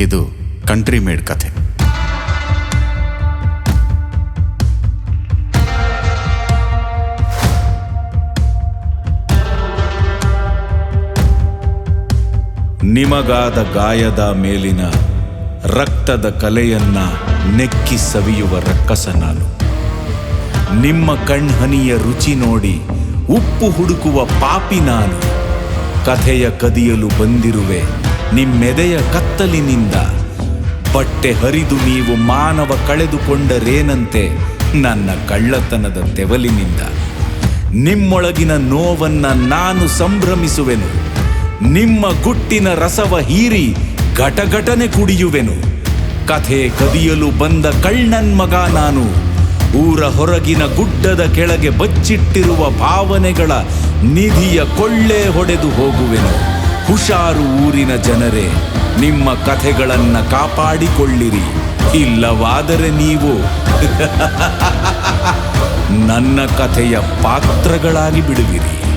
ಇದು country made ಕಥೆ. ನಿಮಗಾದ ಗಾಯದ ಮೇಲಿನ ರಕ್ತದ ಕಲೆಯನ್ನ ನೆಕ್ಕಿ ಸವಿಯುವ ರಕ್ಕಸ ನಾನು. ನಿಮ್ಮ ಕಣ್ಹನಿಯ ರುಚಿ ನೋಡಿ ಉಪ್ಪು ಹುಡುಕುವ ಪಾಪಿ ನಾನು. ಕಥೆಯ ಕದಿಯಲು ಬಂದಿರುವೆ ನಿಮ್ಮೆದೆಯ ಕತ್ತಲಿನಿಂದ. ಬಟ್ಟೆ ಹರಿದು ನೀವು ಮಾನವ ಕಳೆದುಕೊಂಡರೇನಂತೆ ನನ್ನ ಕಳ್ಳತನದ ತೆವಲಿನಿಂದ. ನಿಮ್ಮೊಳಗಿನ ನೋವನ್ನ ನಾನು ಸಂಭ್ರಮಿಸುವೆನು. ನಿಮ್ಮ ಗುಟ್ಟಿನ ರಸವ ಹೀರಿ ಘಟಘಟನೆ ಕುಡಿಯುವೆನು. ಕಥೆ ಕದಿಯಲು ಬಂದ ಕಳ್ಳನ್ಮಗ ನಾನು. ಊರ ಹೊರಗಿನ ಗುಡ್ಡದ ಕೆಳಗೆ ಬಚ್ಚಿಟ್ಟಿರುವ ಭಾವನೆಗಳ ನಿಧಿಯ ಕೊಳ್ಳೆ ಹೊಡೆದು ಹೋಗುವೆನು. ಹುಷಾರು ಊರಿನ ಜನರೇ, ನಿಮ್ಮ ಕಥೆಗಳನ್ನ ಕಾಪಾಡಿಕೊಳ್ಳಿರಿ. ಇಲ್ಲವಾದರೆ ನೀವು ನನ್ನ ಕಥೆಯ ಪಾತ್ರಗಳಾಗಿ ಬಿಡುವಿರಿ.